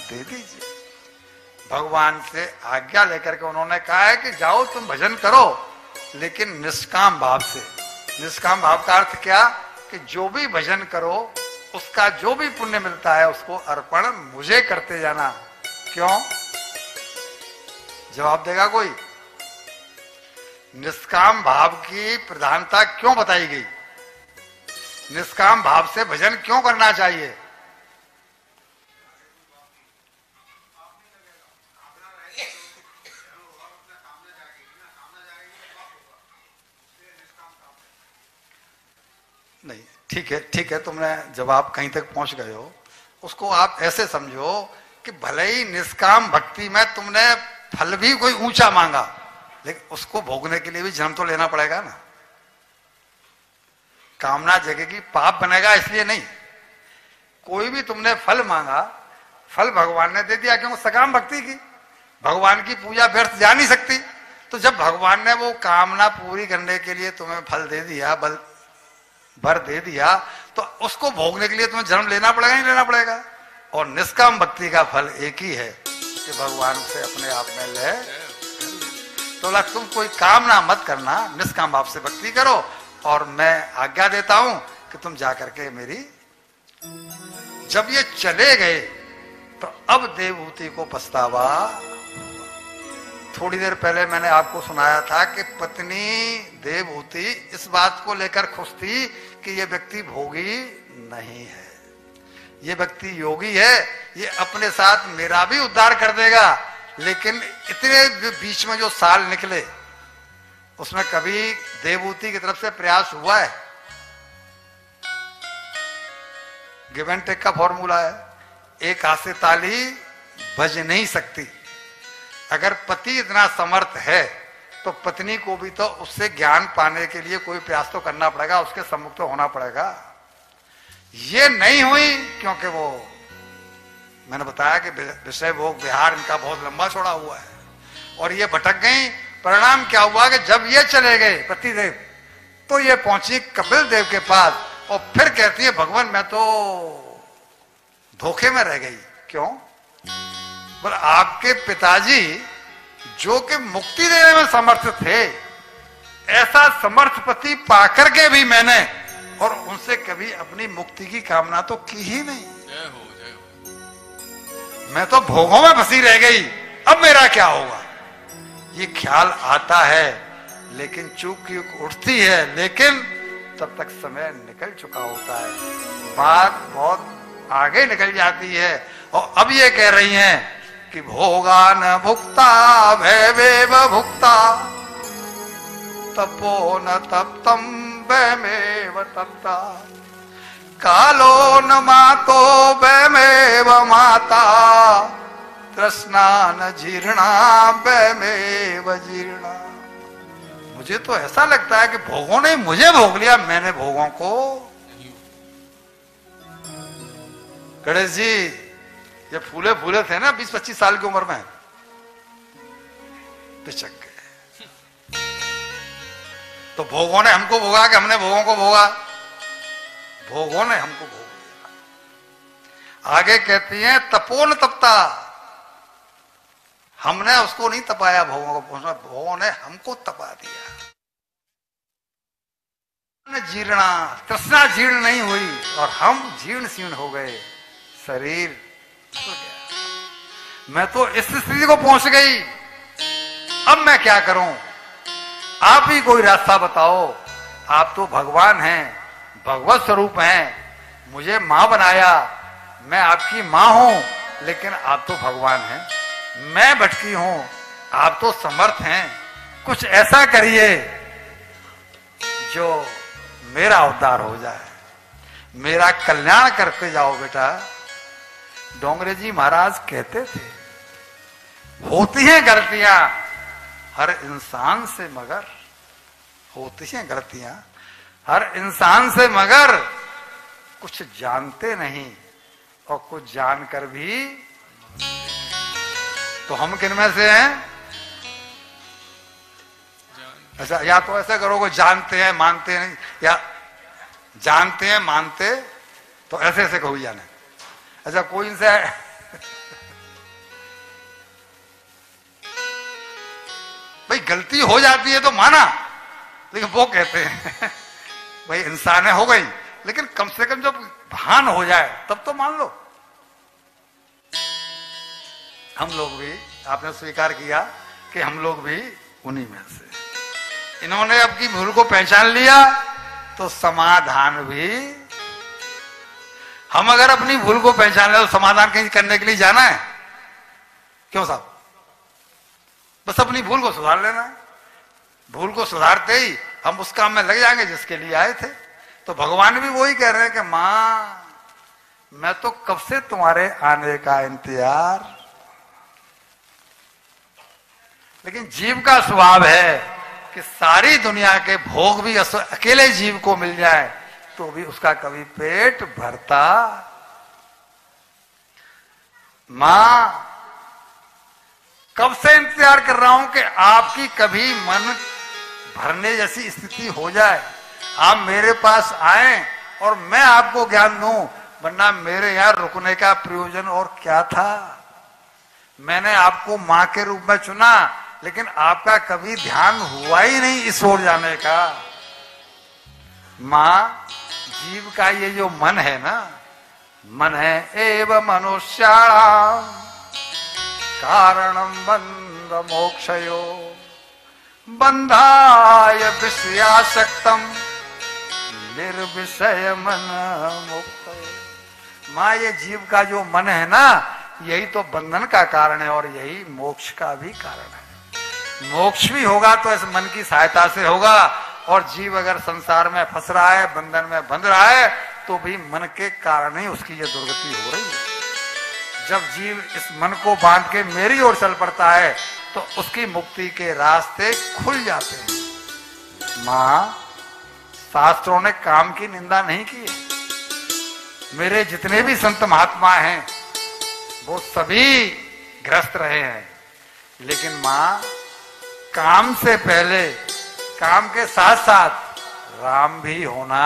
दे दीजिए। भगवान से आज्ञा लेकर के उन्होंने कहा है कि जाओ तुम भजन करो, लेकिन निष्काम भाव से। निष्काम भाव का अर्थ क्या? कि जो भी भजन करो उसका जो भी पुण्य मिलता है उसको अर्पण मुझे करते जाना। क्यों? जवाब देगा कोई? निष्काम भाव की प्रधानता क्यों बताई गई? निष्काम भाव से भजन क्यों करना चाहिए? नहीं, ठीक है, तुमने जवाब कहीं तक पहुंच गए हो। उसको आप ऐसे समझो कि भले ही निष्काम भक्ति में तुमने फल भी कोई ऊंचा मांगा, लेकिन उसको भोगने के लिए भी जन्म तो लेना पड़ेगा ना। कामना जगेगी पाप बनेगा इसलिए नहीं। कोई भी तुमने फल मांगा, फल भगवान ने दे दिया, क्यों? सकाम भक्ति की। भगवान की पूजा व्यर्थ जा नहीं सकती। तो जब भगवान ने वो कामना पूरी करने के लिए तुम्हें फल दे दिया, भर दे दिया, तो उसको भोगने के लिए तुम्हें जन्म लेना पड़ेगा, नहीं लेना पड़ेगा? और निष्काम भक्ति का फल एक ही है कि भगवान से अपने आप में ले। तो तुम कोई कामना मत करना, निष्काम भाव से भक्ति करो। और मैं आज्ञा देता हूं कि तुम जाकर के मेरी। जब ये चले गए तो अब देवहूति को पछतावा। थोड़ी देर पहले मैंने आपको सुनाया था कि पत्नी देवहूति इस बात को लेकर खुश थी कि ये व्यक्ति भोगी नहीं है, ये व्यक्ति योगी है, ये अपने साथ मेरा भी उद्धार कर देगा। लेकिन इतने बीच में जो साल निकले उसमें कभी देवहूति की तरफ से प्रयास हुआ है? गिव एंड टेक का फॉर्मूला है, एक हाथ से ताली बज नहीं सकती। अगर पति इतना समर्थ है तो पत्नी को भी तो उससे ज्ञान पाने के लिए कोई प्रयास तो करना पड़ेगा, उसके सम्मुख तो होना पड़ेगा। ये नहीं हुई क्योंकि वो, मैंने बताया कि विषय भोग विहार इनका बहुत लंबा छोड़ा हुआ है और ये भटक गई। परिणाम क्या हुआ कि जब ये चले गए पतिदेव, तो ये पहुंची कपिल देव के पास और फिर कहती है भगवान मैं तो धोखे में रह गई। क्यों? पर आपके पिताजी जो कि मुक्ति देने में समर्थ थे, ऐसा समर्थ पति पाकर के भी मैंने और उनसे कभी अपनी मुक्ति की कामना तो की ही नहीं। जय हो, जय हो। मैं तो भोगों में फंसी रह गई, अब मेरा क्या होगा? ये ख्याल आता है, लेकिन चूक उठती है, लेकिन तब तक समय निकल चुका होता है, बात बहुत आगे निकल जाती है। और अब ये कह रही हैं कि भोगा न भुक्ता भयवेव भुक्ता तपो न तप्तम वयमेव तप्ता कालो न मातो वयमेव माता तृष्णा न जीर्णा वयमेव जीर्णा। मुझे तो ऐसा लगता है कि भोगों ने मुझे भोग लिया, मैंने भोगों को। गणेश जी ये फूले फूले थे ना 20-25 साल की उम्र में, पिचक गए। तो भोगों ने हमको भोगा कि हमने भोगों को भोगा? भोगों ने हमको भोग लिया। आगे कहती हैं तपोन तपता, हमने उसको नहीं तपाया भोगों को, भोगों ने हमको तपा दिया। जीर्णा, तृष्णा जीर्ण नहीं हुई और हम जीर्ण शीर्ण हो गए, शरीर हो गया। मैं तो इस स्थिति को पहुंच गई, अब मैं क्या करूं? आप ही कोई रास्ता बताओ। आप तो भगवान हैं, भगवत स्वरूप हैं, मुझे मां बनाया, मैं आपकी मां हूं, लेकिन आप तो भगवान हैं। मैं भटकी हूं, आप तो समर्थ हैं, कुछ ऐसा करिए जो मेरा उद्धार हो जाए, मेरा कल्याण करके जाओ बेटा। डोंगरे जी महाराज कहते थे होती हैं गलतियां हर इंसान से, मगर होती हैं गलतियां हर इंसान से, मगर कुछ जानते नहीं और कुछ जानकर भी। तो हम किन में से हैं? ऐसा, या तो ऐसे करोगे जानते हैं मानते नहीं, या जानते हैं मानते, तो ऐसे ऐसे कहो जाने। अच्छा कोई इनसे गलती हो जाती है तो माना, लेकिन वो कहते हैं भाई इंसान है, हो गई, लेकिन कम से कम जब भान हो जाए तब तो मान लो। हम लोग भी, आपने स्वीकार किया कि हम लोग भी उन्हीं में से। इन्होंने अपनी भूल को पहचान लिया तो समाधान भी। हम अगर अपनी भूल को पहचान ले तो समाधान कहीं करने के लिए जाना है क्यों साहब? बस अपनी भूल को सुधार लेना है। भूल को सुधारते ही हम उस काम में लग जाएंगे जिसके लिए आए थे। तो भगवान भी वही कह रहे हैं कि मां, मैं तो कब से तुम्हारे आने का इंतजार। लेकिन जीव का स्वभाव है कि सारी दुनिया के भोग भी अकेले जीव को मिल जाए तो भी उसका कभी पेट भरता। मां, कब से इंतजार कर रहा हूं कि आपकी कभी मन भरने जैसी स्थिति हो जाए, आप मेरे पास आए और मैं आपको ज्ञान दूं, वरना मेरे यहां रुकने का प्रयोजन और क्या था। मैंने आपको मां के रूप में चुना, लेकिन आपका कभी ध्यान हुआ ही नहीं इस ओर जाने का। मां, जीव का ये जो मन है ना, मन है एव मनुष्याणाम कारणम बंध मोक्षयो बंधाय विषयासक्तम निर्विषय मन मुक्त। मां, ये जीव का जो मन है ना, यही तो बंधन का कारण है और यही मोक्ष का भी कारण है। मोक्ष भी होगा तो इस मन की सहायता से होगा, और जीव अगर संसार में फंस रहा है, बंधन में बंध रहा है, तो भी मन के कारण ही उसकी ये दुर्गति हो रही है। जब जीव इस मन को बांध के मेरी ओर चल पड़ता है तो उसकी मुक्ति के रास्ते खुल जाते हैं। मां, शास्त्रों ने काम की निंदा नहीं की है। मेरे जितने भी संत महात्मा हैं वो सभी ग्रस्त रहे हैं, लेकिन मां, काम से पहले, काम के साथ साथ राम भी होना